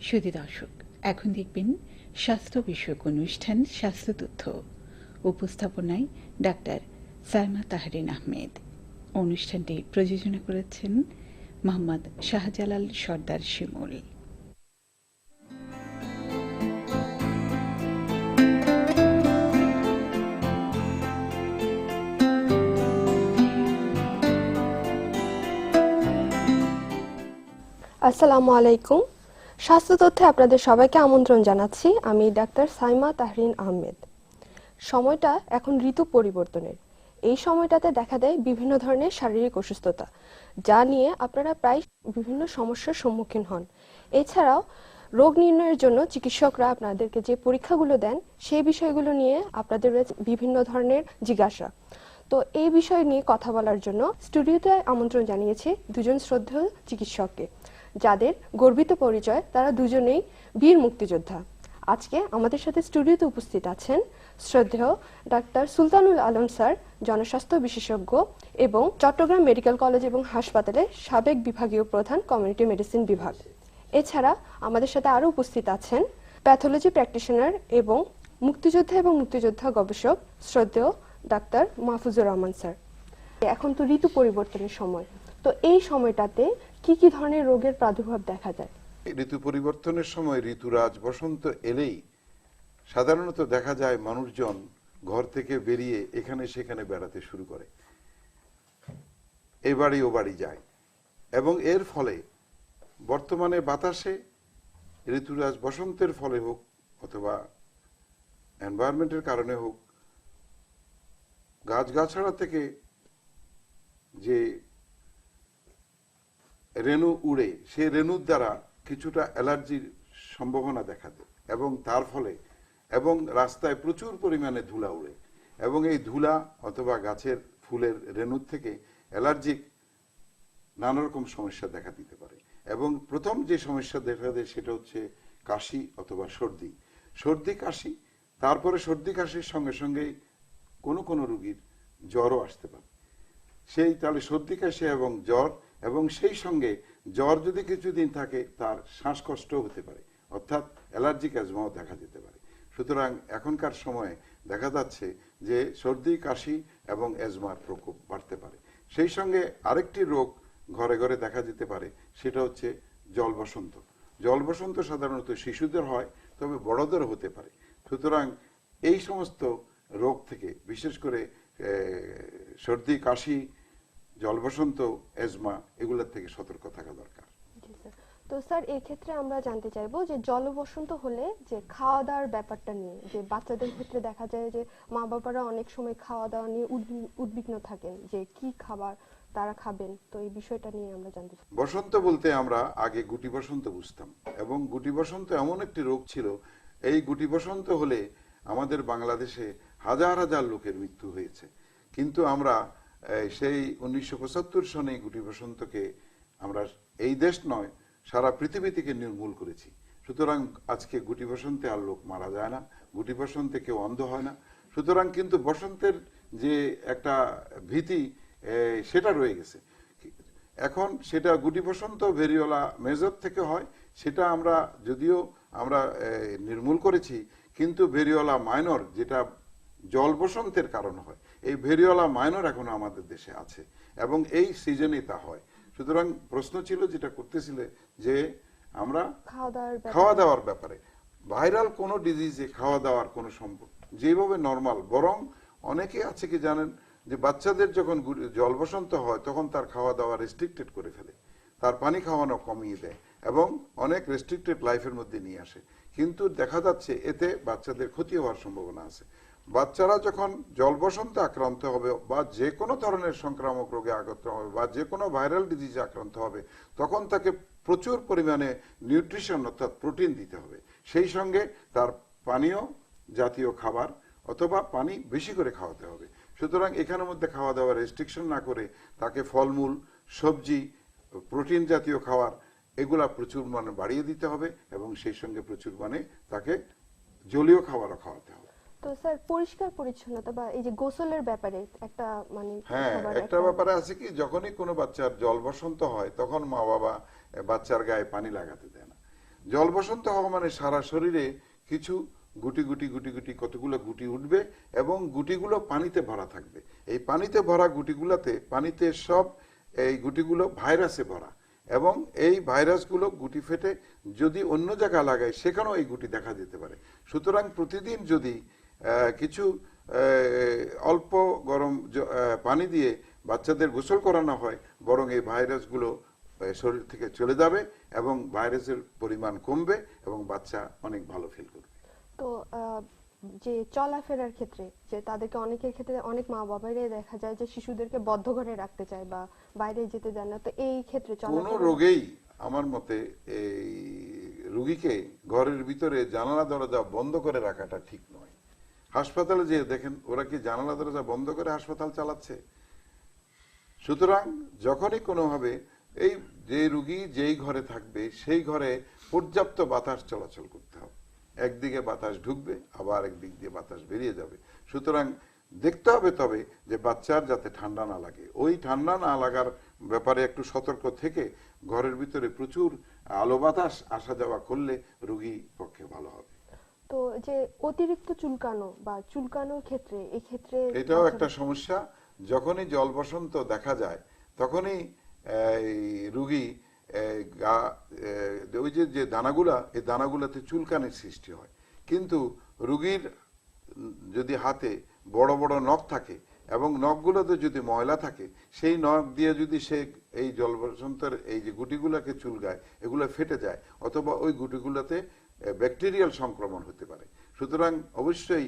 সুধী দর্শক, এখন দেখবেন স্বাস্থ্য বিষয়ক অনুষ্ঠান স্বাস্থ্য তথ্য। উপস্থাপনায় ডাক্তার সাইমা তাহরিন আহমেদ। অনুষ্ঠানটি প্রযোজনা করেছেন মোহাম্মদ শাহজালাল সর্দার শিমুল। আসসালামু আলাইকুম। স্বাস্থ্য তথ্যে আপনাদের সবাইকে আমন্ত্রণ জানাচ্ছি। আমি ডাক্তার সাইমা তাহরিন আহমেদ। সময়টা এখন ঋতু পরিবর্তনের। এই সময়টাতে দেখা দেয় বিভিন্ন ধরনের শারীরিক অসুস্থতা, যা নিয়ে আপনারা প্রায় বিভিন্ন সমস্যার সম্মুখীন হন। এছাড়াও রোগ নির্ণয়ের জন্য চিকিৎসকরা আপনাদেরকে যে পরীক্ষাগুলো দেন, সেই বিষয়গুলো নিয়ে আপনাদের বিভিন্ন ধরনের জিজ্ঞাসা। তো এই বিষয় নিয়ে কথা বলার জন্য স্টুডিওতে আমন্ত্রণ জানিয়েছি দুজন শ্রদ্ধেয় চিকিৎসককে, যাদের গর্বিত পরিচয় তারা দুজনেই বীর মুক্তিযোদ্ধা। আজকে আমাদের সাথে স্টুডিওতে উপস্থিত আছেন শ্রদ্ধেয় ডাক্তার সুলতানুল আলম স্যার, জনস্বাস্থ্য বিশেষজ্ঞ এবং চট্টগ্রাম মেডিকেল কলেজ এবং হাসপাতালের সাবেক বিভাগীয় প্রধান, কমিউনিটি মেডিসিন বিভাগ। এছাড়া আমাদের সাথে আরও উপস্থিত আছেন প্যাথোলজি প্র্যাকটিশনার এবং মুক্তিযোদ্ধা এবং মুক্তিযোদ্ধা গবেষক শ্রদ্ধেয় ডাক্তার মাহফুজুর রহমান স্যার। এখন তো ঋতু পরিবর্তনের সময়, তো এই সময়টাতে কি কি ধরনের রোগের প্রাদুর্ভাব দেখা যায়? ঋতু পরিবর্তনের সময় ঋতুরাজ বসন্ত এলেই সাধারণত দেখা যায় মানুষজন ঘর থেকে বেরিয়ে এখানে সেখানে বেড়াতে শুরু করে, এ বাড়ি ও বাড়ি যায়, এবং এর ফলে বর্তমানে বাতাসে ঋতুরাজ বসন্তের ফলে হোক অথবা এনভায়রনমেন্টের কারণে হোক, গাছগাছড়া থেকে যে রেণু উড়ে, সে রেণুর দ্বারা কিছুটা অ্যালার্জির সম্ভাবনা দেখা দেয়, এবং তার ফলে এবং রাস্তায় প্রচুর পরিমাণে ধুলা উড়ে, এবং এই ধুলা অথবা গাছের ফুলের রেণুর থেকে অ্যালার্জিক নানা রকম সমস্যা দেখা দিতে পারে। এবং প্রথম যে সমস্যা দেখা দেয় সেটা হচ্ছে কাশি অথবা সর্দি, সর্দি কাশি। তারপরে সর্দি কাশির সঙ্গে সঙ্গেই কোনো কোনো রোগীর জ্বরও আসতে পারে। সেই তাহলে সর্দি কাশি এবং জ্বর, এবং সেই সঙ্গে জ্বর যদি কিছুদিন থাকে তার শ্বাসকষ্টও হতে পারে, অর্থাৎ অ্যালার্জিক অ্যাজমাও দেখা যেতে পারে। সুতরাং এখনকার সময়ে দেখা যাচ্ছে যে সর্দি কাশি এবং অ্যাজমার প্রকোপ বাড়তে পারে। সেই সঙ্গে আরেকটি রোগ ঘরে ঘরে দেখা যেতে পারে, সেটা হচ্ছে জল বসন্ত। জল বসন্ত সাধারণত শিশুদের হয়, তবে বড়দেরও হতে পারে। সুতরাং এই সমস্ত রোগ থেকে, বিশেষ করে সর্দি কাশি, জল বসন্ত, অ্যাজমা, এগুলোর থেকে সতর্ক থাকা দরকার। তো স্যার, এই ক্ষেত্রে আমরা জানতে চাইবো যে জলবসন্ত হলে যে খাওয়া দাওয়ার ব্যাপারটা নিয়ে, যে বাচ্চাদের ক্ষেত্রে দেখা যায় যে মা বাবারা অনেক সময় খাওয়া দাওয়া নিয়ে উদ্বিগ্ন থাকেন যে কি খাবার তারা খাবেন, তো এই বিষয়টা নিয়ে আমরা জানতে চাই। বসন্ত বলতে আমরা আগে গুটি বসন্ত বুঝতাম, এবং গুটি বসন্ত এমন একটি রোগ ছিল, এই গুটি বসন্ত হলে আমাদের বাংলাদেশে হাজার হাজার লোকের মৃত্যু হয়েছে। কিন্তু আমরা সেই 1975 সনে গুটি বসন্তকে আমরা এই দেশ নয়, সারা পৃথিবী থেকে নির্মূল করেছি। সুতরাং আজকে গুটি বসন্তে আর লোক মারা যায় না, গুটি বসন্তে কেউ অন্ধ হয় না। সুতরাং কিন্তু বসন্তের যে একটা ভীতি, সেটা রয়ে গেছে। এখন সেটা গুটি বসন্ত ভেরিওলা মেজর থেকে হয়, সেটা আমরা যদিও আমরা নির্মূল করেছি, কিন্তু ভেরিওলা মাইনর, যেটা জল বসন্তের কারণ হয়, এই ভেরিওলা মাইনর এখনো আমাদের দেশে আছে, এবং এই সিজনে তা হয়। সুতরাং প্রশ্ন ছিল যেটা করতেছিলে যে আমরা খাওয়া দাওয়ার ব্যাপারে, ভাইরাল কোনো ডিজিজে খাওয়া দাওয়ার কোনো সম্পর্ক যেভাবে নর্মাল, বরং অনেকে আছে কি জানেন যে বাচ্চাদের যখন জল বসন্ত হয় তখন তার খাওয়া দাওয়া রেস্ট্রিক্টেড করে ফেলে, তার পানি খাওয়ানো কমিয়ে দেয়, এবং অনেক রেস্ট্রিক্টেড লাইফের মধ্যে নিয়ে আসে। কিন্তু দেখা যাচ্ছে এতে বাচ্চাদের ক্ষতি হওয়ার সম্ভাবনা আছে। বাচ্চারা যখন জল বসন্তে আক্রান্ত হবে, বা যে কোনো ধরনের সংক্রামক রোগে আক্রান্ত হবে, বা যে কোনো ভাইরাল ডিজিজে আক্রান্ত হবে, তখন তাকে প্রচুর পরিমাণে নিউট্রিশন অর্থাৎ প্রোটিন দিতে হবে। সেই সঙ্গে তার পানীয় জাতীয় খাবার অথবা পানি বেশি করে খাওয়াতে হবে। সুতরাং এখানের মধ্যে খাওয়া দাওয়া রেস্ট্রিকশন না করে তাকে ফলমূল, সবজি, প্রোটিন জাতীয় খাবার, এগুলা প্রচুর মানে বাড়িয়ে দিতে হবে, এবং সেই সঙ্গে প্রচুর মানে তাকে জলীয় খাবারও খাওয়াতে হবে। তো স্যার, পরিষ্কার পরিচ্ছন্নতা বা এই যে গোসলের ব্যাপারে একটা হ্যাঁ, একটা ব্যাপারে আছে কি, যখনই কোনো বাচ্চার জল বসন্ত হয় তখন মা বাবা বাচ্চার গায়ে পানি লাগাতে দেয় না। জল বসন্ত হওয়া মানে সারা শরীরে কিছু গুটি গুটি গুটি গুটি কতগুলো গুটি উঠবে এবং গুটিগুলো পানিতে ভরা থাকবে। এই পানিতে ভরা গুটিগুলোতে পানিতে সব এই গুটিগুলো ভাইরাসে ভরা এবং এই ভাইরাসগুলো গুটি ফেটে যদি অন্য জায়গা লাগায় সেখানেও এই গুটি দেখা যেতে পারে। সুতরাং প্রতিদিন যদি কিছু অল্প গরম পানি দিয়ে বাচ্চাদের গোসল করানো হয়, বরং এই ভাইরাসগুলো শরীর থেকে চলে যাবে এবং ভাইরাসের পরিমাণ কমবে এবং বাচ্চা অনেক ভালো ফিল করবে। তো যে চলাফেরার ক্ষেত্রে যে তাদেরকে অনেকের ক্ষেত্রে অনেক মা বাবারাই দেখা যায় যে শিশুদেরকে বদ্ধ ঘরে রাখতে চায় বা বাইরে যেতে দেয় না, তো এই ক্ষেত্রে কোনো রোগেই আমার মতে এই রোগীকে ঘরের ভিতরে জানালা দরজা বন্ধ করে রাখাটা ঠিক নয়। হাসপাতালে যে দেখেন ওরা কি জানালা দরজা বন্ধ করে হাসপাতাল চালাচ্ছে? সুতরাং যখনই কোনোভাবে এই যে রোগী যেই ঘরে থাকবে সেই ঘরে পর্যাপ্ত বাতাস চলাচল করতে হবে। একদিকে বাতাস ঢুকবে, আবার একদিক দিয়ে বাতাস বেরিয়ে যাবে। সুতরাং দেখতে হবে তবে যে বাচ্চার যাতে ঠান্ডা না লাগে, ওই ঠান্ডা না লাগার ব্যাপারে একটু সতর্ক থেকে ঘরের ভিতরে প্রচুর আলো বাতাস আসা যাওয়া করলে রোগী পক্ষে ভালো হবে। তো যে অতিরিক্ত চুলকানো বা চুলকানোর ক্ষেত্রে এই ক্ষেত্রে এটাও একটা সমস্যা। যখনই জল বসন্ত দেখা যায় তখনই রোগী ওই যে দানাগুলা, এই দানাগুলাতে চুলকানির সৃষ্টি হয়। কিন্তু রোগীর যদি হাতে বড় বড় নখ থাকে এবং নখগুলোতে যদি ময়লা থাকে, সেই নখ দিয়ে যদি সে এই জল বসন্তের এই যে গুটিগুলোকে চুলকায়, এগুলো ফেটে যায় অথবা ওই গুটিগুলোতে ব্যাকটেরিয়াল সংক্রমণ হতে পারে। সুতরাং অবশ্যই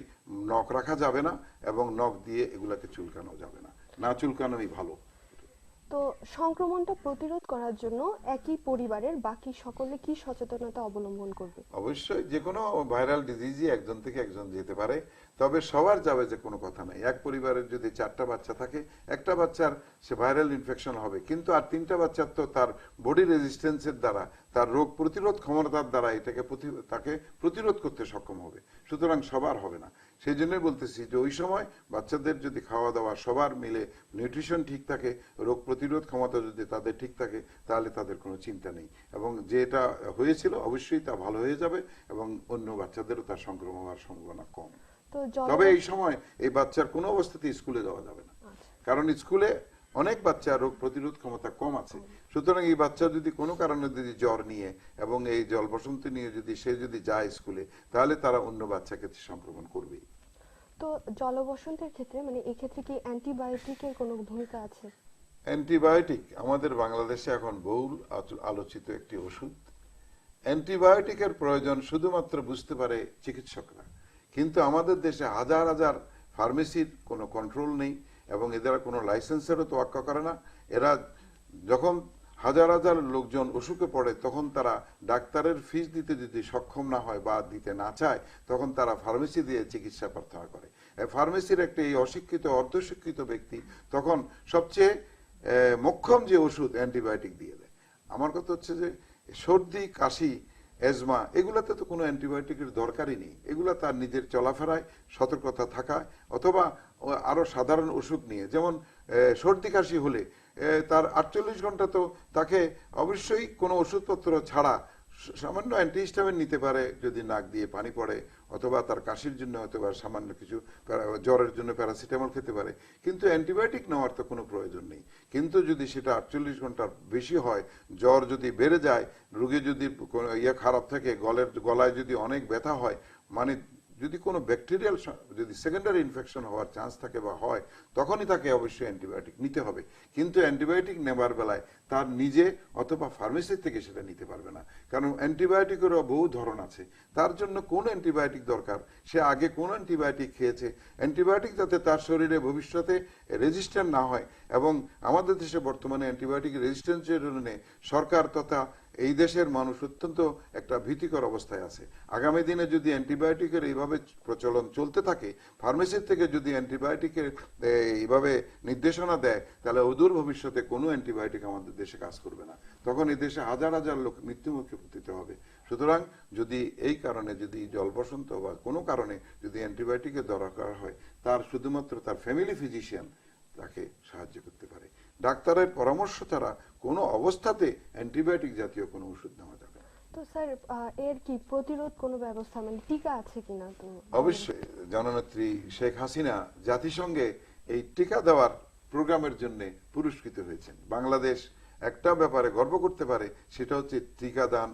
নখ রাখা যাবে না এবং নখ দিয়ে এগুলাকে চুলকানো যাবে না, না চুলকানোই ভালো। তো সংক্রমণটা প্রতিরোধ করার জন্য একই পরিবারের বাকি সকলে কি সচেতনতা অবলম্বন করবে? অবশ্যই যে কোনো ভাইরাল ডিজিজই একজন থেকে একজন যেতে পারে, তবে সবার যাবে যে কোনো কথা নাই। এক পরিবারের যদি 4টা বাচ্চা থাকে, একটা বাচ্চার সে ভাইরাল ইনফেকশন হবে, কিন্তু আর 3টা বাচ্চার তো তার বডি রেজিস্ট্যান্সের দ্বারা, তার রোগ প্রতিরোধ ক্ষমতার দ্বারা এটাকে তাকে প্রতিরোধ করতে সক্ষম হবে। সুতরাং সবার হবে না। সেই জন্যই বলতেছি যে ওই সময় বাচ্চাদের যদি খাওয়া দাওয়া সবার মিলে নিউট্রিশন ঠিক থাকে, রোগ প্রতিরোধ ক্ষমতা যদি তাদের ঠিক থাকে, তাহলে তাদের কোনো চিন্তা নেই এবং যেটা হয়েছিল অবশ্যই তা ভালো হয়ে যাবে এবং অন্য বাচ্চাদেরও তার সংক্রমণ হওয়ার সম্ভাবনা কম। তবে এই সময় এই বাচ্চার কোনো অবস্থাতেই স্কুলে যাওয়া যাবে না, কারণ স্কুলে অনেক বাচ্চা রোগ প্রতিরোধ ক্ষমতা কম আছে। সুতরাং এই বাচ্চা যদি কোনো কারণে যদি জ্বর নিয়ে এবং এই জল বসন্ত নিয়ে যদি সে যদি যায় স্কুলে, তাহলে তারা অন্য বাচ্চাকে সংক্রমণ করবেই। তো জলবসন্তের ক্ষেত্রে মানে এই ক্ষেত্রে কি অ্যান্টিবায়োটিকের কোনো ভূমিকা আছে? অ্যান্টিবায়োটিক আমাদের বাংলাদেশে এখন বহুল আলোচিত একটি ওষুধ। অ্যান্টিবায়োটিকের প্রয়োজন শুধুমাত্র বুঝতে পারে চিকিৎসকরা, কিন্তু আমাদের দেশে হাজার হাজার ফার্মেসির কোনো কন্ট্রোল নেই এবং এদের কোনো লাইসেন্সেরও তোয়াক্কা করে না। এরা যখন হাজার হাজার লোকজন অসুখে পড়ে তখন তারা ডাক্তারের ফিস দিতে যদি সক্ষম না হয় বা দিতে না চায়, তখন তারা ফার্মেসি দিয়ে চিকিৎসা প্রার্থনা করে। ফার্মেসির একটা এই অশিক্ষিত অর্ধশিক্ষিত ব্যক্তি তখন সবচেয়ে মোক্ষম যে ওষুধ অ্যান্টিবায়োটিক দিয়ে দেয়। আমার কথা হচ্ছে যে সর্দি, কাশি, এজমা এগুলাতে তো কোনো অ্যান্টিবায়োটিকের দরকারই নেই। এগুলা তার নিজের চলাফেরায় সতর্কতা থাকায় অথবা আরো সাধারণ ওষুধ নিয়ে, যেমন সর্দি কাশি হলে তার 48 ঘন্টা তো তাকে অবশ্যই কোনো ওষুধপত্র ছাড়া সামান্য অ্যান্টিহিস্টামিন নিতে পারে যদি নাক দিয়ে পানি পড়ে, অথবা তার কাশির জন্য অথবা সামান্য কিছু জ্বরের জন্য প্যারাসিটামল খেতে পারে, কিন্তু অ্যান্টিবায়োটিক নেওয়ার তো কোনো প্রয়োজন নেই। কিন্তু যদি সেটা 48 ঘন্টার বেশি হয়, জ্বর যদি বেড়ে যায়, রোগী যদি খারাপ থাকে, গলায় যদি অনেক ব্যথা হয়, মানে যদি কোনো ব্যাকটেরিয়াল যদি সেকেন্ডারি ইনফেকশন হওয়ার চান্স থাকে বা হয়, তখনই তাকে অবশ্যই অ্যান্টিবায়োটিক নিতে হবে। কিন্তু অ্যান্টিবায়োটিক নেবার বেলায় তার নিজে অথবা ফার্মেসি থেকে সেটা নিতে পারবে না, কারণ অ্যান্টিবায়োটিকেরও বহু ধরন আছে। তার জন্য কোন অ্যান্টিবায়োটিক দরকার, সে আগে কোন অ্যান্টিবায়োটিক খেয়েছে, অ্যান্টিবায়োটিক যাতে তার শরীরে ভবিষ্যতে রেজিস্ট্যান্ট না হয়। এবং আমাদের দেশে বর্তমানে অ্যান্টিবায়োটিক রেজিস্ট্যান্সের জন্য সরকার তথা এই দেশের মানুষ অত্যন্ত একটা ভীতিকর অবস্থায় আছে। আগামী দিনে যদি অ্যান্টিবায়োটিকের এইভাবে প্রচলন চলতে থাকে, ফার্মেসির থেকে যদি অ্যান্টিবায়োটিকের এইভাবে নির্দেশনা দেয়, তাহলে অদূর ভবিষ্যতে কোনো অ্যান্টিবায়োটিক আমাদের দেশে কাজ করবে না। তখন এই দেশে হাজার হাজার লোক মৃত্যুমুখে পতিত হবে। সুতরাং যদি এই কারণে যদি জল বসন্ত বা কোনো কারণে যদি অ্যান্টিবায়োটিকের দরকার হয়, তার শুধুমাত্র তার ফ্যামিলি ফিজিশিয়ান তাকে সাহায্য করতে পারে। ডাক্তারের পরামর্শ ছাড়া কোনো অবস্থাতে অ্যান্টিবায়োটিক জাতীয় কোনো ওষুধ নেওয়া যাবে না। তো স্যার এর কি প্রতিরোধ কোনো ব্যবস্থা মানে টিকা আছে কিনা? তো অবশ্যই জননেত্রী শেখ হাসিনা জাতিসংঘে এই টিকা দেওয়ার প্রোগ্রামের জন্য পুরস্কৃত হয়েছেন। বাংলাদেশ একটা ব্যাপারে গর্ব করতে পারে, সেটা হচ্ছে টিকাদান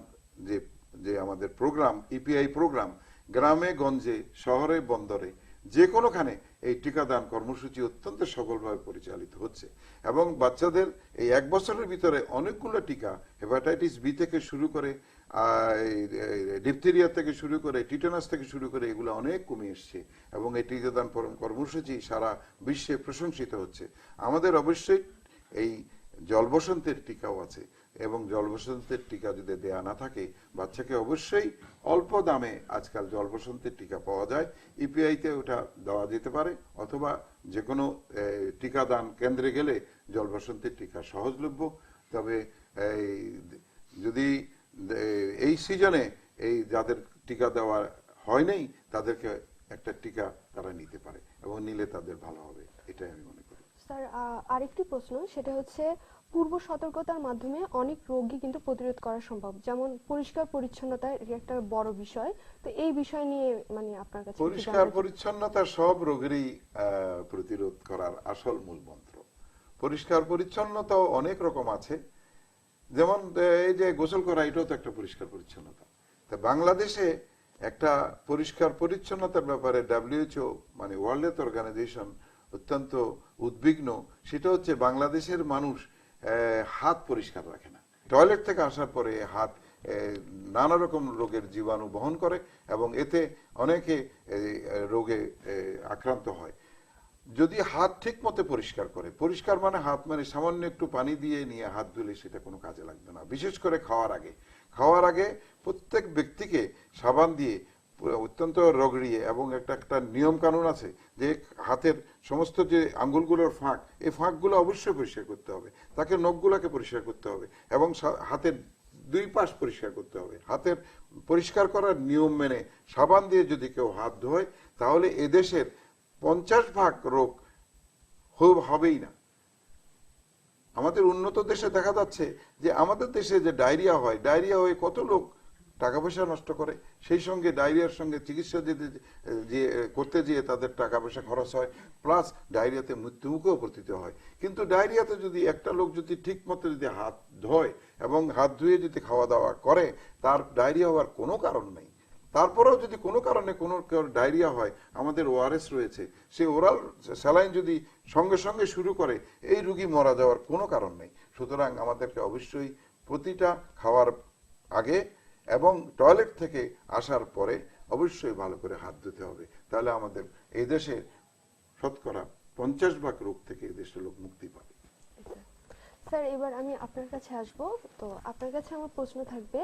যে যে আমাদের প্রোগ্রাম, ইপিআই প্রোগ্রাম, গ্রামে গঞ্জে শহরে বন্দরে যে কোনোখানে এই টিকাদান কর্মসূচি অত্যন্ত সফলভাবে পরিচালিত হচ্ছে। এবং বাচ্চাদের এই 1 বছরের ভিতরে অনেকগুলো টিকা, হেপাটাইটিস বি থেকে শুরু করে ডিপথেরিয়া থেকে শুরু করে টিটানাস থেকে শুরু করে এগুলো অনেক কমে এসছে এবং এই টিকাদান কর্মসূচি সারা বিশ্বে প্রশংসিত হচ্ছে। আমাদের অবশ্যই এই জলবসন্তের টিকাও আছে এবং জলবসন্তের টিকা যদি দেয়া না থাকে, বাচ্চাকে অবশ্যই অল্প দামে আজকাল জলবসন্তের টিকা পাওয়া যায়, ইপিআইতে ওটা দেওয়া যেতে পারে, অথবা যে কোনো টিকাদান কেন্দ্রে গেলে জলবসন্তের টিকা সহজলভ্য। তবে যদি এই সিজনে এই যাদের টিকা দেওয়া হয় নাই তাদেরকে একটা টিকা তারা নিতে পারে এবং নিলে তাদের ভালো হবে, এটাই আমি মনে করি। স্যার আরেকটি প্রশ্ন, সেটা হচ্ছে পূর্ব সতর্কতার মাধ্যমে অনেক রোগই কিন্তু প্রতিরোধ করা সম্ভব, যেমন পরিষ্কার পরিচ্ছন্নতা একটা বড় বিষয়। তো এই বিষয় নিয়ে মানে আপনার কাছে পরিষ্কার পরিচ্ছন্নতা সব রোগেরই প্রতিরোধ করার আসল মূল মন্ত্র। পরিষ্কার পরিচ্ছন্নতাও অনেক রকম আছে, যেমন এই যে গোসল করা, এটাও তো একটা পরিষ্কার পরিচ্ছন্নতা। তা বাংলাদেশে একটা পরিষ্কার পরিচ্ছন্নতার ব্যাপারে WHO মানে ওয়ার্ল্ড হেলথ অর্গানাইজেশন অত্যন্ত উদ্বিগ্ন। সেটা হচ্ছে বাংলাদেশের মানুষ হাত পরিষ্কার রাখে না। টয়লেট থেকে আসার পরে হাত নানা রকম রোগের জীবাণু বহন করে এবং এতে অনেকে রোগে আক্রান্ত হয়। যদি হাত ঠিক মতো পরিষ্কার করে, পরিষ্কার মানে হাত মানে সামান্য একটু পানি দিয়ে নিয়ে হাত ধুলে সেটা কোনো কাজে লাগবে না। বিশেষ করে খাওয়ার আগে প্রত্যেক ব্যক্তিকে সাবান দিয়ে অত্যন্ত রগড়িয়ে, এবং একটা নিয়ম কানুন আছে যে হাতের সমস্ত যে আঙ্গুলগুলোর ফাঁক, এই ফাঁকগুলো অবশ্যই পরিষ্কার করতে হবে, তাকে নখগুলোকে পরিষ্কার করতে হবে এবং হাতের 2 পাশ পরিষ্কার করতে হবে। হাতের পরিষ্কার করার নিয়ম মেনে সাবান দিয়ে যদি কেউ হাত ধোয়, তাহলে এদেশের 50% রোগ হবেই না। আমাদের উন্নত দেশে দেখা যাচ্ছে যে আমাদের দেশে যে ডায়রিয়া হয়ে কত লোক টাকা পয়সা নষ্ট করে, সেই সঙ্গে ডায়রিয়ার সঙ্গে চিকিৎসা করতে গিয়ে তাদের টাকা পয়সা খরচ হয়, প্লাস ডায়রিয়াতে মৃত্যুমুখেও পতিত হয়। কিন্তু ডায়রিয়াতে যদি একটা লোক যদি ঠিক মতো যদি হাত ধোয় এবং হাত ধুয়ে যদি খাওয়া দাওয়া করে, তার ডায়রিয়া হওয়ার কোনো কারণ নেই। তারপরেও যদি কোনো কারণে কোনো ডায়রিয়া হয়, আমাদের ORS রয়েছে, সে ওরাল স্যালাইন যদি সঙ্গে সঙ্গে শুরু করে, এই রোগী মারা যাওয়ার কোনো কারণ নেই। সুতরাং আমাদেরকে অবশ্যই প্রতিটা খাওয়ার আগে এবং টয়লেট থেকে আসার পরে অবশ্যই ভালো করে হাত ধুতে হবে। তাহলে আমাদের এই দেশে শতকরা 50% রোগ থেকে এই দেশের লোক মুক্তি পাবে। স্যার এবার আমি আপনার কাছে আসব। তো আপনার কাছে আমার প্রশ্ন থাকবে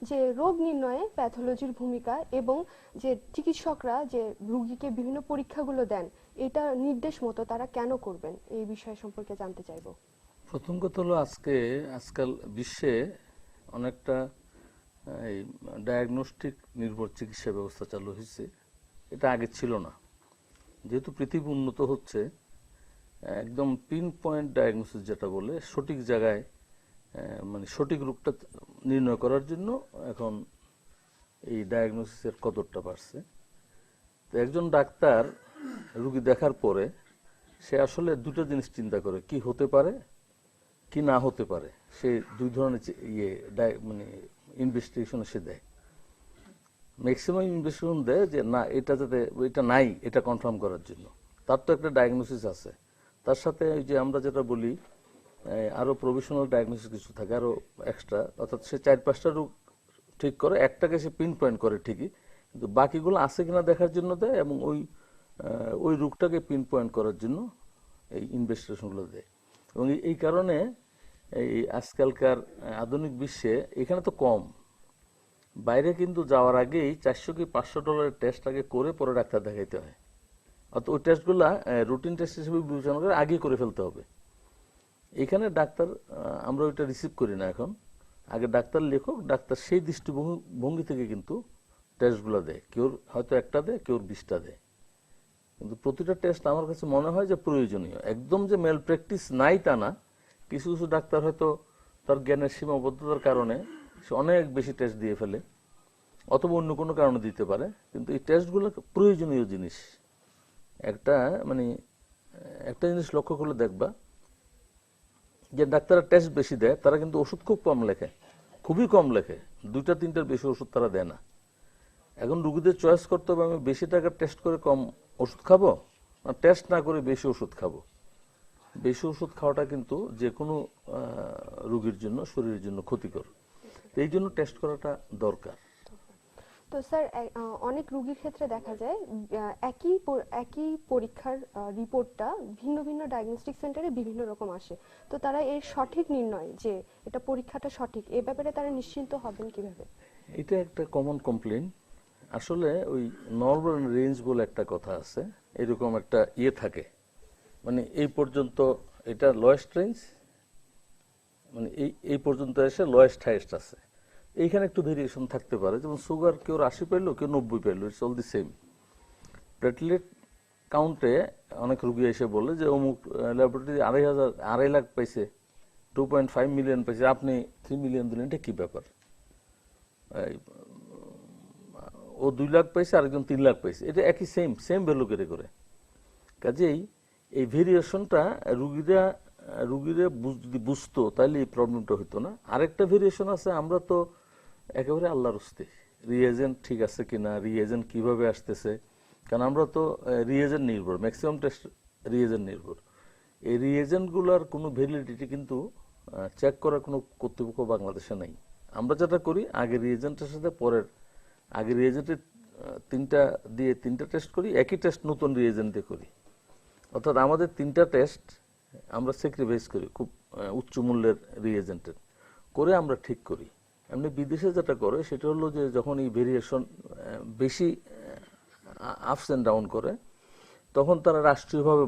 যে রোগ নির্ণয়ে প্যাথোলজির ভূমিকা এবং যে চিকিৎসকরা যে রোগীকে বিভিন্ন পরীক্ষাগুলো দেন, এটা নির্দেশ মতো তারা কেন করবেন, এই বিষয় সম্পর্কে জানতে চাইবো। প্রথম কথা হলো আজকাল বিশ্বে অনেকটা এই ডায়াগনস্টিক নির্ভর চিকিৎসা ব্যবস্থা চালু হয়েছে, এটা আগে ছিল না। যেহেতু পৃথিবী উন্নত হচ্ছে, একদম পিন পয়েন্ট ডায়াগনোসিস যেটা বলে, সঠিক জায়গায় মানে সঠিক রোগটা নির্ণয় করার জন্য এখন এই ডায়াগনোসিসের কদরটা বাড়ছে। তো একজন ডাক্তার রোগী দেখার পরে সে আসলে দুটো জিনিস চিন্তা করে, কি হতে পারে কি না হতে পারে। সে 2 ধরনের মানে ইনভেস্টিগেশন সে দেয়। ম্যাক্সিমাম ইনভেস্টিগেশন দেয় যে না, এটা নাই, এটা কনফার্ম করার জন্য। তার তো একটা ডায়াগনোসিস আছে। তার সাথে ওই যে আমরা যেটা বলি আরো প্রভিশনাল ডায়াগনোসিস কিছু থাকে, আরো এক্সট্রা, অর্থাৎ সে 4-5টা রোগ ঠিক করে, একটাকে সে পিন পয়েন্ট করে ঠিকই, কিন্তু বাকিগুলো আছে কিনা দেখার জন্য দেয় এবং ওই রোগটাকে পিন পয়েন্ট করার জন্য এই ইনভেস্টিগেশনগুলো দেয়। এবং এই কারণে এই আজকালকার আধুনিক বিশ্বে এখানে তো কম, বাইরে কিন্তু যাওয়ার আগেই $400 কি $500 টেস্ট আগে করে পরে ডাক্তার দেখাইতে হয়। অর্থাৎ ওই টেস্টগুলা রুটিন টেস্ট হিসেবে বিবেচনা করে আগে করে ফেলতে হবে। এখানে ডাক্তার আমরা ওইটা রিসিভ করি না এখন, আগে ডাক্তার লেখক, ডাক্তার সেই দৃষ্টিভঙ্গি থেকে কিন্তু টেস্টগুলো দেয়। কেউ হয়তো একটা দেয়, কেউ 20টা দেয়, কিন্তু প্রতিটা টেস্ট আমার কাছে মনে হয় যে প্রয়োজনীয়। একদম যে মেল প্র্যাকটিস নাই তা না, কিছু কিছু ডাক্তার হয়তো তার জ্ঞানের সীমাবদ্ধতার কারণে সে অনেক বেশি টেস্ট দিয়ে ফেলে, অথবা অন্য কোনো কারণে দিতে পারে। কিন্তু এই টেস্টগুলো প্রয়োজনীয় জিনিস। একটা মানে একটা জিনিস লক্ষ্য করলে দেখবা যে ডাক্তাররা টেস্ট বেশি দেয়, তারা কিন্তু ওষুধ খুব কম লেখে, খুবই কম লেখে, 2-3টার বেশি ওষুধ তারা দেয় না। এখন রুগীদের চয়েস করতে হবে আমি বেশি টাকার টেস্ট করে কম ওষুধ খাবো, না টেস্ট না করে বেশি ওষুধ খাবো। বেশি ওষুধ খাওয়াটা কিন্তু যে কোনো রুগীর জন্য, শরীরের জন্য ক্ষতিকর। এই জন্য টেস্ট করাটা দরকার। তো স্যার অনেক রোগীর ক্ষেত্রে দেখা যায় একই পরীক্ষার রিপোর্টটা ভিন্ন ভিন্ন ডায়াগনস্টিক সেন্টারে বিভিন্ন রকম আসে। তো তারা এর সঠিক নির্ণয় যে এটা পরীক্ষাটা সঠিক, এ ব্যাপারে তারা নিশ্চিন্ত হবেন কিভাবে? এটা একটা কমন কমপ্লেইন। আসলে ওই নরমাল রেঞ্জ বলে একটা কথা আছে, এরকম একটা থাকে, মানে এই পর্যন্ত এটা লোয়েস্ট রেঞ্জ, মানে এই পর্যন্ত এসে লোয়েস্ট হাইয়েস্ট আছে। এইখানে একটু ভেরিয়েশন থাকতে পারে, যেমন সুগার কেউ 80 পাইলো, কেউ 90 পাইলো, it's all the same. Platelet কাউন্টে অনেক রুগী এসে বলে যে অমুক ল্যাবরেটরি 2.5 লাখ পাইছে, 2.5 মিলিয়ন পাইছে, আপনি 3 মিলিয়ন দিলেন, এটা কি ব্যাপার? ও 2 লাখ পাইছে, আরেকজন 3 লাখ পাইছে, এটা একই সেম ভ্যালু করে। কাজেই এই ভেরিয়েশনটা রুগীরা যদি বুঝতো তাহলে এই প্রবলেমটা হতো না। আরেকটা ভেরিয়েশন আছে, আমরা তো একেবারে আল্লাহর হস্তে, রিএজেন্ট ঠিক আছে কিনা, রিএজেন্ট কিভাবে আসতেছে, কারণ আমরা তো রিএজেন্ট নির্ভর, ম্যাক্সিমাম টেস্ট রিএজেন্ট নির্ভর। এই রিএজেন্টগুলোর কোনো ভ্যালিডিটি কিন্তু চেক করার কোনো কর্তৃপক্ষ বাংলাদেশে নাই। আমরা যেটা করি, আগে রিএজেন্টের সাথে আগে রিএজেন্টের 3টা দিয়ে 3টা টেস্ট করি, একই টেস্ট নতুন রিএজেন্টে করি। অর্থাৎ আমাদের 3টা টেস্ট আমরা স্যাক্রিফাইস করি খুব উচ্চ মূল্যের রিএজেন্টের, করে আমরা ঠিক করি। এমনি বিদেশে যেটা করে সেটা হলো যে যখন এই ভেরিয়েশন বেশি আপস অ্যান্ড ডাউন করে, তখন তারা রাষ্ট্রীয়ভাবে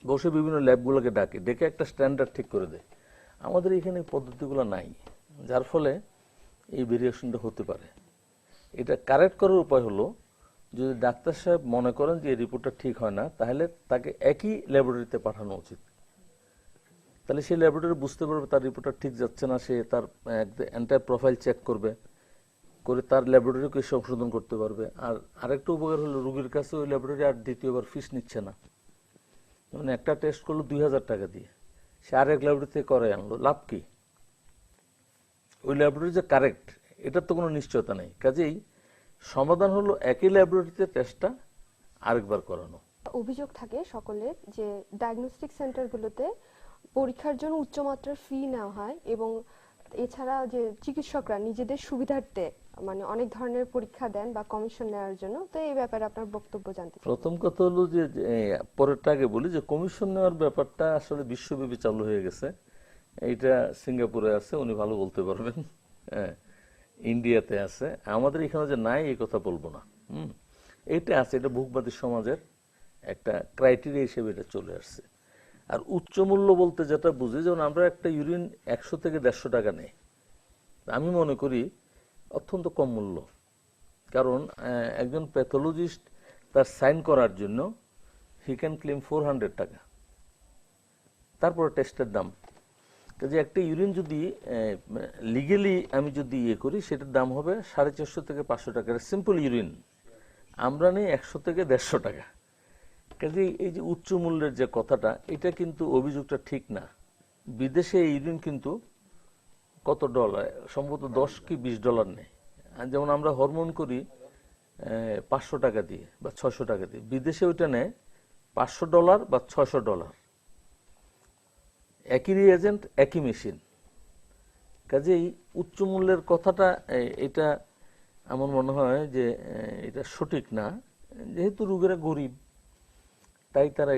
বসে বিভিন্ন ল্যাবগুলোকে ডেকে একটা স্ট্যান্ডার্ড ঠিক করে দেয়। আমাদের এখানে পদ্ধতিগুলো নাই, যার ফলে এই ভেরিয়েশনটা হতে পারে। এটা কারেক্ট করার উপায় হলো, যদি ডাক্তার সাহেব মনে করেন যে এই রিপোর্টটা ঠিক হয় না, তাহলে তাকে একই ল্যাবরেটরিতে পাঠানো উচিত। তাহলে সেই ল্যাবরেটরি বুঝতে পারবে তার রিপোর্টটা ঠিক যাচ্ছে না, সে তার এন্টায়ার প্রোফাইল চেক করবে, করে তার ল্যাবরেটরিকে সংশোধন করতে পারবে। আর আরেকটা উপকার হলো, রোগীর কাছে ওই ল্যাবরেটরি আর দ্বিতীয়বার ফিস নিচ্ছে না। মানে একটা টেস্ট করলো 2000 টাকা দিয়ে, সে আরেক ল্যাবরেটরিতে করে আনলো, লাভ কি? ওই ল্যাবরেটরি যে কারেক্ট, এটার তো কোনো নিশ্চয়তা নেই। কাজেই সমাধান হলো একই ল্যাবরেটরিতে টেস্টটা আরেকবার করানো। অভিযোগ থাকে সকলের যে ডায়াগনস্টিক সেন্টারগুলোতে পরীক্ষার জন্য উচ্চমাত্রার ফি নেওয়া হয়, এবং এছাড়া যে চিকিৎসকরা নিজেদের সুবিধার্থে মানে অনেক ধরনের পরীক্ষা দেন বা কমিশন নেওয়ার জন্য। তো এই ব্যাপারে আপনার বক্তব্য জানতে চাই। প্রথম কথা হলো যে পরেরটা আগে বলি, যে কমিশন নেওয়ার ব্যাপারটা আসলে বিশ্বব্যাপী চালু হয়ে গেছে। এইটা সিঙ্গাপুরে আছে, উনি ভালো বলতে পারবেন, ইন্ডিয়াতে আছে, আমাদের এখানে যে নাই এই কথা বলবো না। এটা আছে, এটা ভোগবাদী সমাজের একটা ক্রাইটেরিয়া হিসেবে এটা চলে আসছে। আর উচ্চ মূল্য বলতে যেটা বুঝি, যেমন আমরা একটা ইউরিন 100 থেকে 150 টাকা নেই, আমি মনে করি অত্যন্ত কম মূল্য। কারণ একজন প্যাথোলজিস্ট তার সাইন করার জন্য হি ক্যান ক্লেম 400 টাকা, তারপরে টেস্টের দাম। কাজে একটা ইউরিন যদি লিগেলি আমি যদি করি, সেটার দাম হবে 450 থেকে 500 টাকা। সিম্পল ইউরিন আমরা নেই 100 থেকে 150 টাকা। কাজে এই যে উচ্চ মূল্যের যে কথাটা, এটা কিন্তু অভিযোগটা ঠিক না। বিদেশে এই ইউরিন কিন্তু কত ডলার, সম্ভবত 10 কি 20 ডলার নেই। যেমন আমরা হরমোন করি 500 টাকা দিয়ে বা 600 টাকা দিয়ে, বিদেশে ওইটা নেয় 500 ডলার বা 600 ডলার। একই রিয়েজেন্ট, একই মেশিন। কাজেই উচ্চ মূল্যের কথাটা এটা আমার মনে হয় যে এটা সঠিক না। যেহেতু রোগীরা গরিব, তাই তারা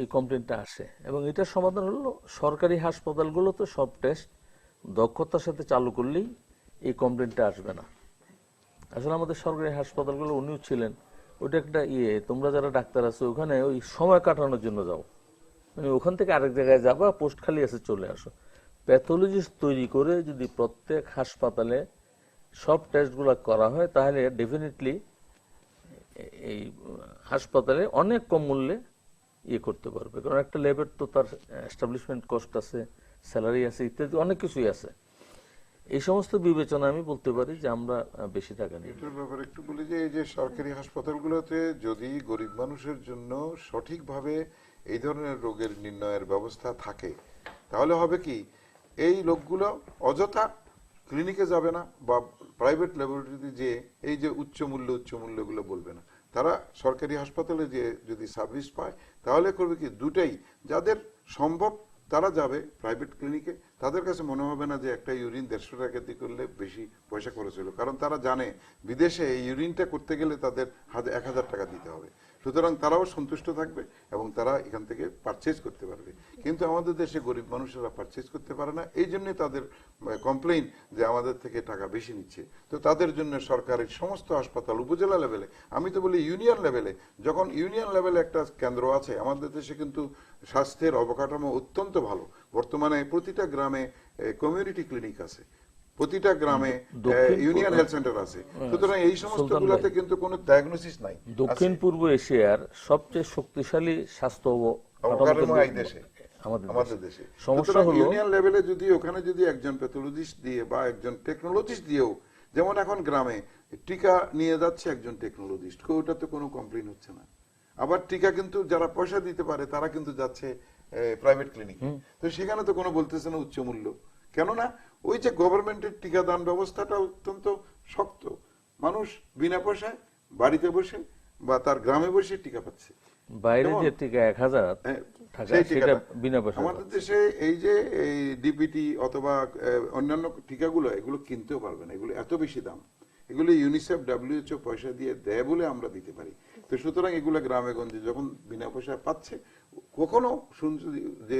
এই কমপ্লেনটা আসে। এবং এটার সমাধান হলো, সরকারি হাসপাতালগুলো তো সব টেস্ট দক্ষতার সাথে চালু করলেই এই কমপ্লেনটা আসবে না। আসলে আমাদের সরকারি হাসপাতালগুলো, উনিও ছিলেন, ওইটা একটা তোমরা যারা ডাক্তার আছো ওখানে ওই সময় কাটানোর জন্য যাও, মানে ওখান থেকে আরেক জায়গায় যাবা, পোস্ট খালি আছে চলে আসো। প্যাথোলজিস্ট তৈরি করে যদি প্রত্যেক হাসপাতালে সব টেস্টগুলো করা হয়, তাহলে ডেফিনেটলি এই হাসপাতালে অনেক কম মূল্যে করতে পারবে। কারণ একটা ল্যাবের তো তার এস্টাবলিশমেন্ট কস্ট আছে, স্যালারি আছে, ইত্যাদি অনেক কিছুই আছে। এই সমস্ত বিবেচনা আমি বলতে পারি যে আমরা বেশি টাকা নিই। এটার ব্যাপারে একটু বলি যে এই যে সরকারি হাসপাতালগুলোতে যদি গরিব মানুষের জন্য সঠিকভাবে এই ধরনের রোগের নির্ণয়ের ব্যবস্থা থাকে, তাহলে হবে কি, এই লোকগুলো অযথা ক্লিনিকে যাবে না বা প্রাইভেট ল্যাবরেটরিতে যে এই যে উচ্চ মূল্যগুলো বলবে না। তারা সরকারি হাসপাতালে যে যদি সার্ভিস পায়, তাহলে করবে কি, দুটাই, যাদের সম্ভব তারা যাবে প্রাইভেট ক্লিনিকে, তাদের কাছে মনে হবে না যে একটা ইউরিন 150 টাকা দিয়ে করলে বেশি পয়সা খরচ হলো, কারণ তারা জানে বিদেশে এই ইউরিনটা করতে গেলে তাদের 1000 টাকা দিতে হবে। সুতরাং তারাও সন্তুষ্ট থাকবে এবং তারা এখান থেকে পারচেজ করতে পারবে। কিন্তু আমাদের দেশে গরিব মানুষেরা পারচেজ করতে পারে না, এই জন্যই তাদের কমপ্লেইন যে আমাদের থেকে টাকা বেশি নিচ্ছে। তো তাদের জন্য সরকারের সমস্ত হাসপাতাল উপজেলা লেভেলে, আমি তো বলি ইউনিয়ন লেভেলে, যখন ইউনিয়ন লেভেলে একটা কেন্দ্র আছে, আমাদের দেশে কিন্তু স্বাস্থ্যের অবকাঠামো অত্যন্ত ভালো। বর্তমানে প্রতিটা গ্রামে কমিউনিটি ক্লিনিক আছে, প্রতিটা গ্রামে ইউনিয়ন হেলথ সেন্টার আছে। সুতরাং এই সমস্ত গুলাতে কিন্তু কোনো ডায়াগনোসিস নাই। দক্ষিণ পূর্ব এশিয়ার সবচেয়ে শক্তিশালী স্বাস্থ্য অবকাঠামো এই দেশে, আমাদের দেশে। সমস্যা হলো ইউনিয়ন লেভেলে যদি ওখানে যদি একজন প্যাথোলজিস্ট দিয়ে বা একজন টেকনোলজিস্ট দিয়েও, যেমন এখন গ্রামে টিকা নিয়ে যাচ্ছে একজন টেকনোলজিস্ট, ওটাতে কোনো কমপ্লেইন হচ্ছে না। আবার টিকা কিন্তু যারা পয়সা দিতে পারে তারা কিন্তু যাচ্ছে প্রাইভেট ক্লিনিক, তো সেখানে তো কোনো বলতেছে না উচ্চ মূল্য। কেননা ওই যে গভর্নমেন্টের টিকাদান ব্যবস্থাটা অত্যন্ত শক্ত, মানুষ বিনা পয়সায় বাড়িতে বসে বা তার গ্রামে বসে টিকা পাচ্ছে। বাইরে যে টিকা 1000 টাকা সেটা বিনা পয়সা। আমাদের দেশে এই যে এই ডিপিটি অথবা অন্যান্য টিকাগুলো, এগুলো কিনতেও পারবে না, এগুলো এত বেশি দাম। এগুলো ইউনিসেফ WHO পয়সা দিয়ে দেয় বলে আমরা দিতে পারি। তো সুতরাং এগুলো গ্রামে গঞ্জে যখন বিনা পয়সা পাচ্ছে, কখনো শুনছি যে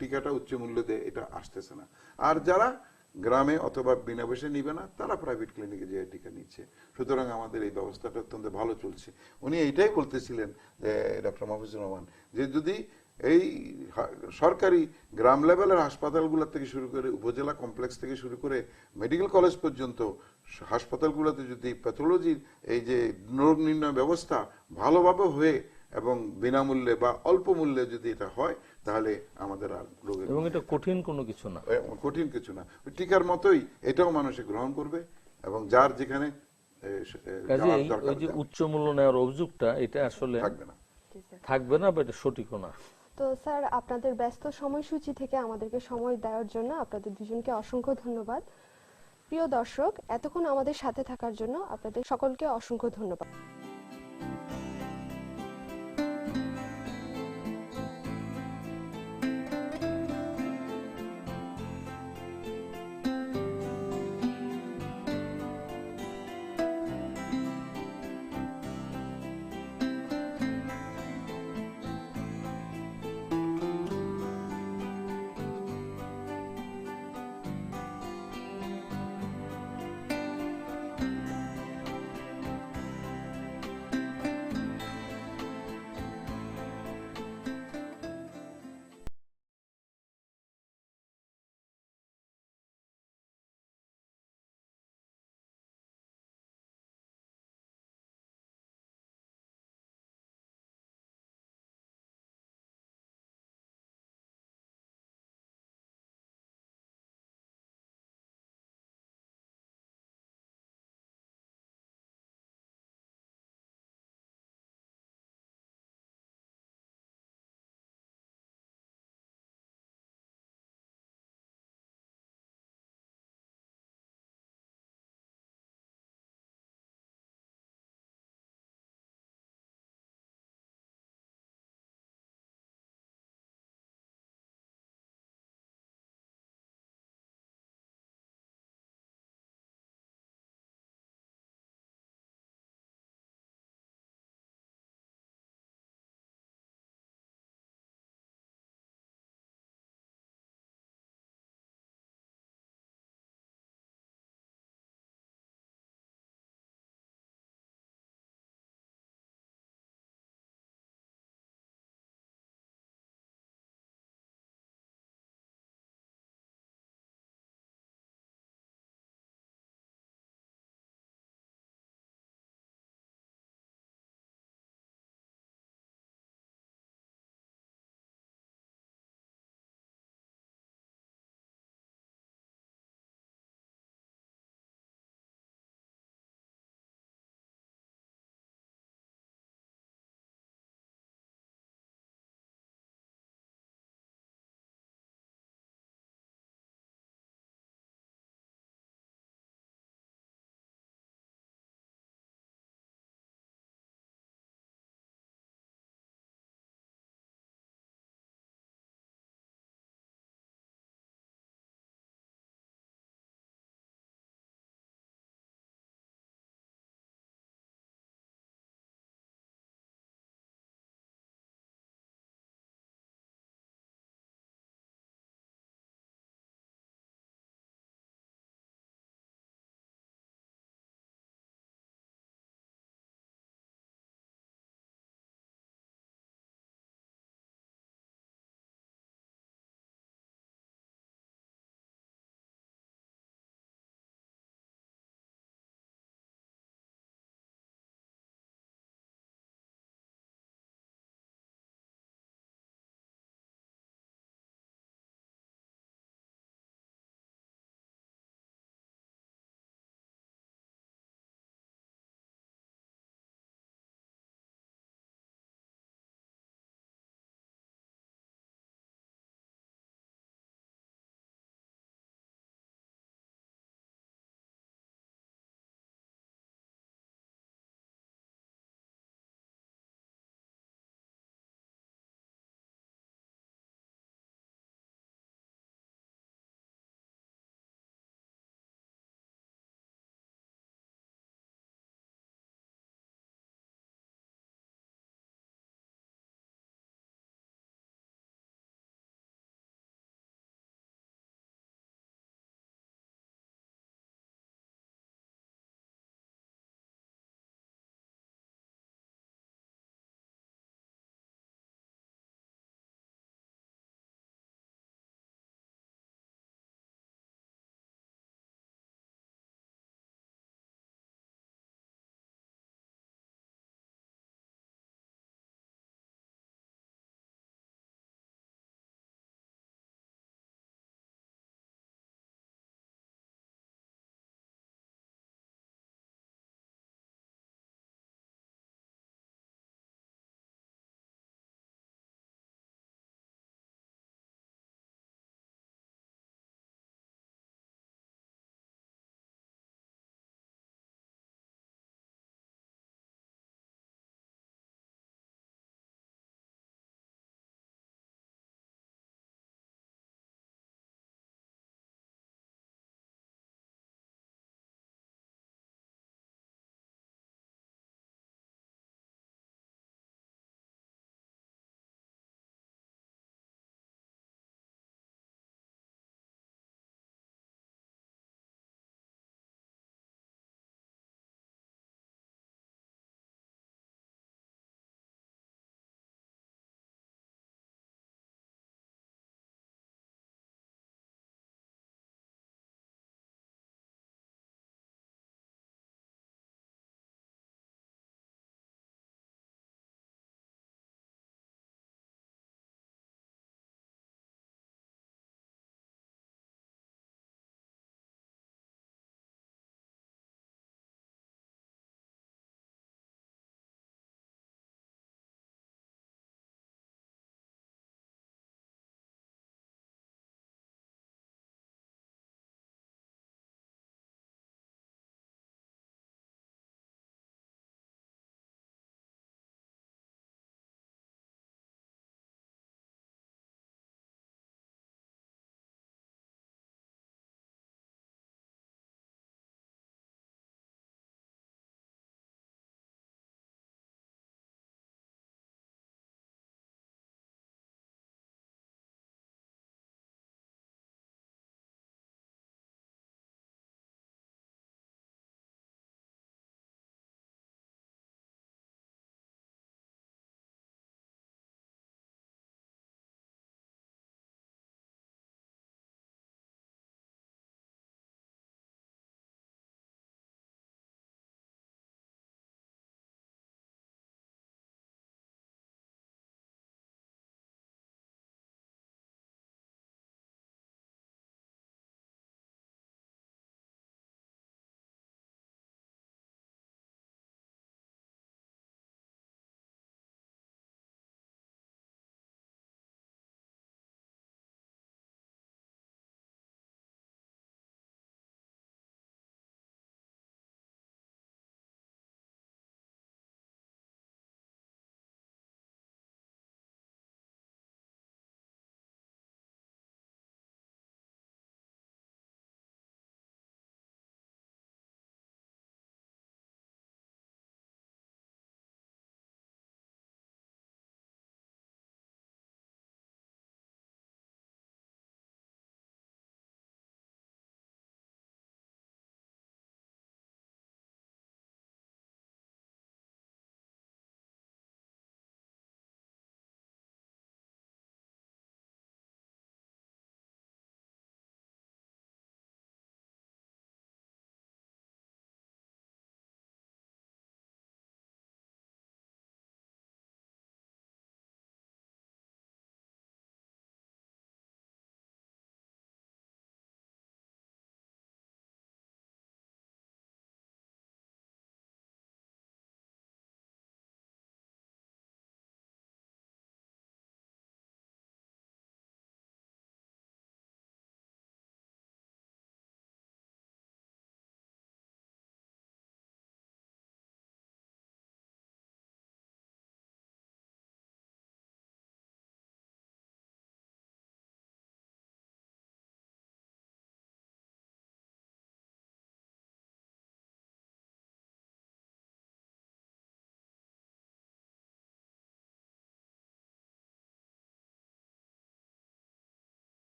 টিকাটা উচ্চ মূল্য দেয়, এটা আসতেছে না। আর যারা গ্রামে অথবা বিনা পয়সা নিবে না, তারা প্রাইভেট ক্লিনিকে যে টিকা নিচ্ছে। সুতরাং আমাদের এই ব্যবস্থাটা অত্যন্ত ভালো চলছে। উনি এইটাই বলতেছিলেন যে ডক্টর মাহফুজুর রহমান, যে যদি এই সরকারি গ্রাম লেভেলের হাসপাতালগুলো থেকে শুরু করে উপজেলা কমপ্লেক্স থেকে শুরু করে মেডিকেল কলেজ পর্যন্ত হাসপাতালগুলোতে যদি প্যাথোলজির এই যে রোগ নির্ণয় ব্যবস্থা ভালোভাবে হয়ে এবং বিনামূল্যে বা অল্প মূল্যে যদি এটা হয়, তাহলে আমাদের আর রোগের, এবং এটা কঠিন কোনো কিছু না, কঠিন কিছু না, টিকার মতোই এটাও মানুষে গ্রহণ করবে এবং যার যেখানে ওই যে উচ্চ মূল্য নেওয়ার অভিযোগটা এটা আসলে থাকবে না বা এটা সঠিকও না। তো স্যার, আপনাদের ব্যস্ত সময়সূচি থেকে আমাদেরকে সময় দেওয়ার জন্য আপনাদের দুজনকে অসংখ্য ধন্যবাদ। প্রিয় দর্শক, এতক্ষণ আমাদের সাথে থাকার জন্য আপনাদের সকলকে অসংখ্য ধন্যবাদ।